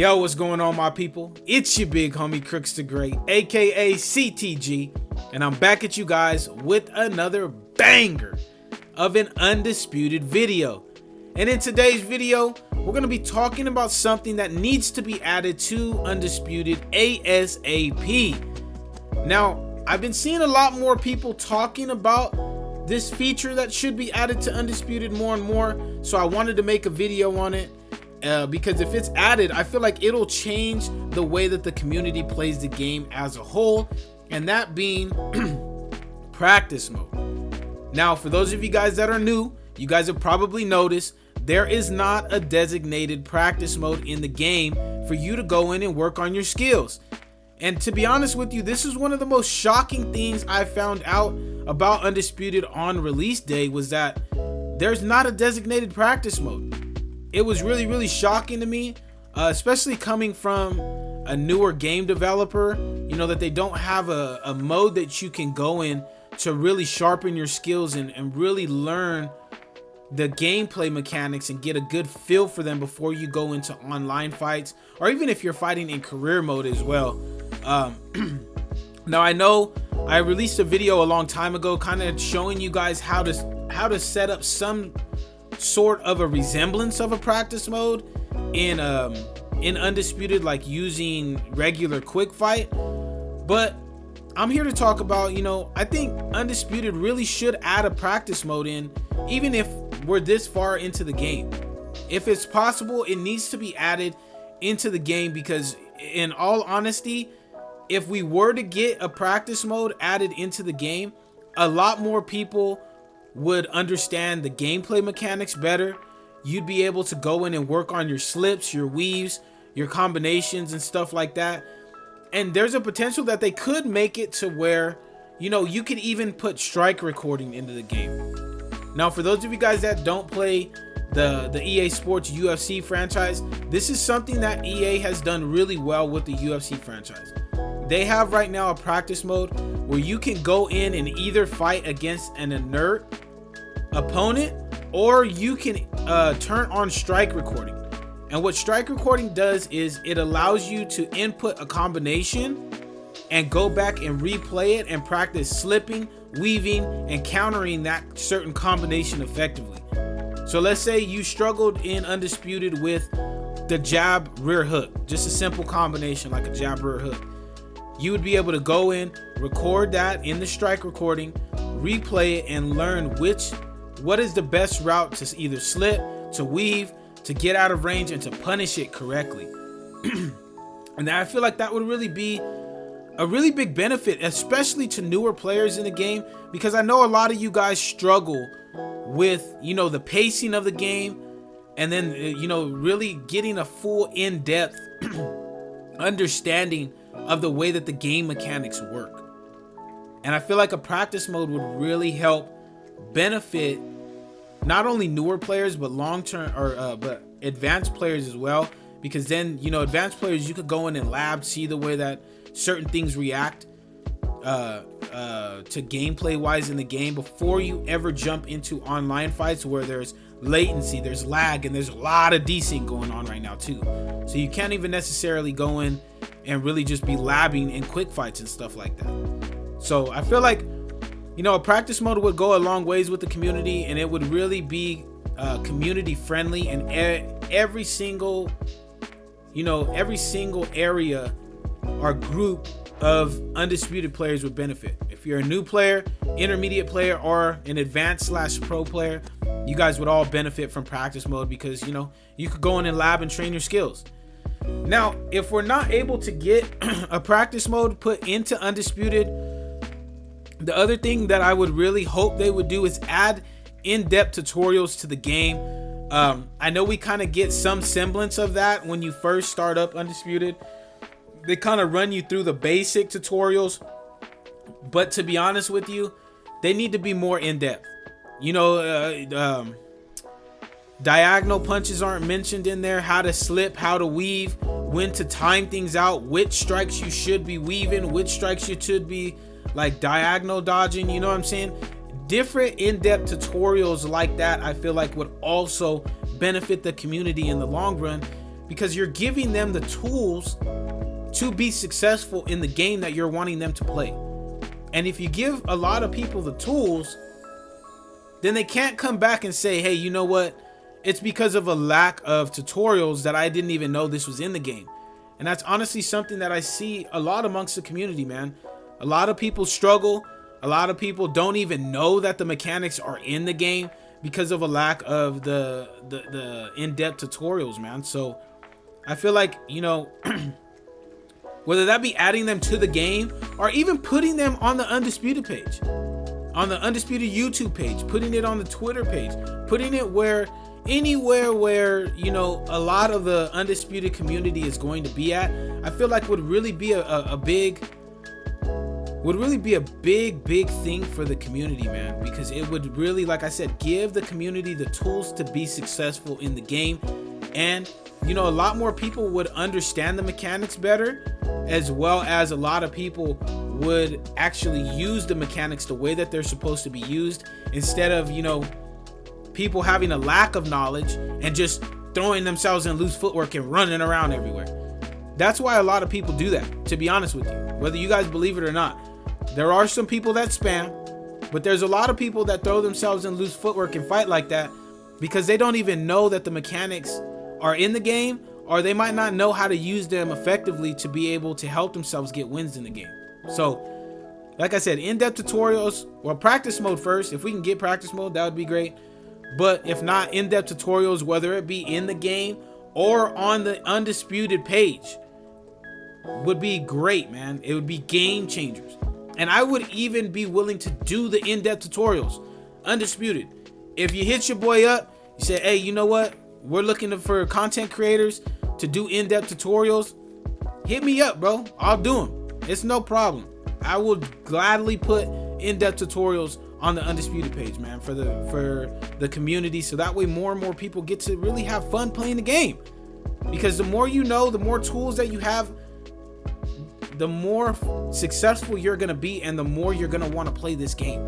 Yo, what's going on, my people? It's your big homie Crooks the Great, aka CTG, and I'm back at you guys with another banger of an Undisputed video. And in today's video, we're going to be talking about something that needs to be added to Undisputed ASAP. Now, I've been seeing a lot more people talking about this feature that should be added to Undisputed more and more, so I wanted to make a video on it. Because if it's added, I feel like it'll change the way that the community plays the game as a whole, and that being practice mode. Now, for those of you guys that are new, you guys have probably noticed there is not a designated practice mode in the game for you to go in and work on your skills. And to be honest with you, this is one of the most shocking things I found out about Undisputed on release day, was that there's not a designated practice mode. It was really shocking to me, especially coming from a newer game developer, you know, that they don't have a mode that you can go in to really sharpen your skills and really learn the gameplay mechanics and get a good feel for them before you go into online fights, or even if you're fighting in career mode as well. Now, I know I released a video a long time ago kind of showing you guys how to set up some sort of a resemblance of a practice mode in Undisputed, like using regular quick fight. But I'm here to talk about, you know, I think Undisputed really should add a practice mode in, even if we're this far into the game. If it's possible, it needs to be added into the game, because in all honesty, if we were to get a practice mode added into the game, a lot more people would understand the gameplay mechanics better. You'd be able to go in and work on your slips, your weaves, your combinations and stuff like that. And there's a potential that they could make it to where, you know, you could even put strike recording into the game. Now, for those of you guys that don't play the EA Sports UFC franchise, this is something that EA has done really well with the UFC franchise. They have right now a practice mode where you can go in and either fight against an inert opponent, or you can turn on strike recording. And what strike recording does is it allows you to input a combination and go back and replay it and practice slipping, weaving, and countering that certain combination effectively. So let's say you struggled in Undisputed with the jab rear hook, just a simple combination like a jab rear hook. You would be able to go in, record that in the strike recording, replay it, and learn what is the best route to either slip, to weave, to get out of range, and to punish it correctly. And I feel like that would really be a really big benefit, especially to newer players in the game, because I know a lot of you guys struggle with, you know, the pacing of the game, and then, you know, really getting a full in-depth understanding of the way that the game mechanics work. And I feel like a practice mode would really help benefit not only newer players, but long-term but advanced players as well, because then, you know, advanced players, you could go in and lab, see the way that certain things react to gameplay wise in the game before you ever jump into online fights where there's latency, there's lag, and there's a lot of desync going on right now too. So you can't even necessarily go in and really just be labbing in quick fights and stuff like that. So I feel like, you know, a practice mode would go a long ways with the community, and it would really be community friendly, and every single area or group of Undisputed players would benefit. If you're a new player, intermediate player, or an advanced/pro player, you guys would all benefit from practice mode, because, you know, you could go in and lab and train your skills. Now, if we're not able to get a practice mode put into Undisputed, the other thing that I would really hope they would do is add in-depth tutorials to the game. I know we kind of get some semblance of that when you first start up Undisputed. They kind of run you through the basic tutorials, but to be honest with you, they need to be more in-depth. You know, diagonal punches aren't mentioned in there, how to slip, how to weave, when to time things out, which strikes you should be weaving, which strikes you should be like diagonal dodging, you know what I'm saying? Different in-depth tutorials like that, I feel like would also benefit the community in the long run, because you're giving them the tools to be successful in the game that you're wanting them to play. And if you give a lot of people the tools, then they can't come back and say, hey, you know what? It's because of a lack of tutorials that I didn't even know this was in the game. And that's honestly something that I see a lot amongst the community, man. A lot of people struggle. A lot of people don't even know that the mechanics are in the game because of a lack of the in-depth tutorials, man. So I feel like, you know, whether that be adding them to the game or even putting them on the Undisputed page, on the Undisputed YouTube page, putting it on the Twitter page, putting it anywhere where, you know, a lot of the Undisputed community is going to be at, I feel like would really be a big thing for the community, man, because it would really, like I said, give the community the tools to be successful in the game. And, you know, a lot more people would understand the mechanics better, as well as a lot of people would actually use the mechanics the way that they're supposed to be used, instead of, you know, people having a lack of knowledge and just throwing themselves in loose footwork and running around everywhere. That's why a lot of people do that, to be honest with you, whether you guys believe it or not. There are some people that spam, but there's a lot of people that throw themselves in loose footwork and fight like that because they don't even know that the mechanics are in the game, or they might not know how to use them effectively to be able to help themselves get wins in the game. So, like I said, in-depth tutorials, well, practice mode first. If we can get practice mode, that would be great. But if not, in-depth tutorials, whether it be in the game or on the Undisputed page, would be great, man. It would be game changers. And I would even be willing to do the in-depth tutorials. Undisputed, if you hit your boy up, you say, hey, you know what? We're looking for content creators to do in-depth tutorials. Hit me up, bro. I'll do them. It's no problem. I will gladly put in-depth tutorials on the Undisputed page, man, for the community, so that way more and more people get to really have fun playing the game. Because the more you know, the more tools that you have, the more successful you're going to be, and the more you're going to want to play this game.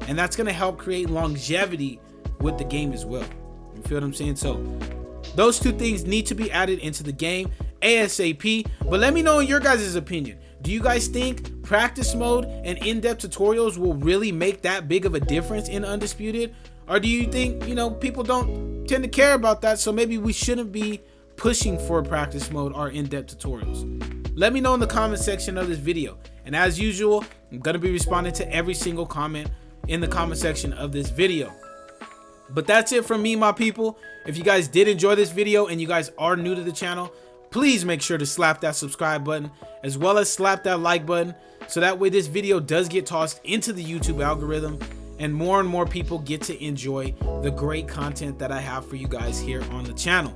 And that's going to help create longevity with the game as well. You feel what I'm saying? So those two things need to be added into the game ASAP. But let me know in your guys' opinion. Do you guys think practice mode and in-depth tutorials will really make that big of a difference in Undisputed? Or do you think, you know, people don't tend to care about that, so maybe we shouldn't be pushing for practice mode or in-depth tutorials? Let me know in the comment section of this video. And as usual, I'm going to be responding to every single comment in the comment section of this video. But that's it from me, my people. If you guys did enjoy this video and you guys are new to the channel, please make sure to slap that subscribe button, as well as slap that like button, so that way this video does get tossed into the YouTube algorithm and more people get to enjoy the great content that I have for you guys here on the channel.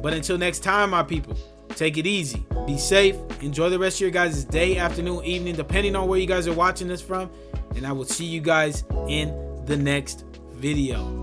But until next time, my people, take it easy, be safe, enjoy the rest of your guys' day, afternoon, evening, depending on where you guys are watching this from, and I will see you guys in the next video.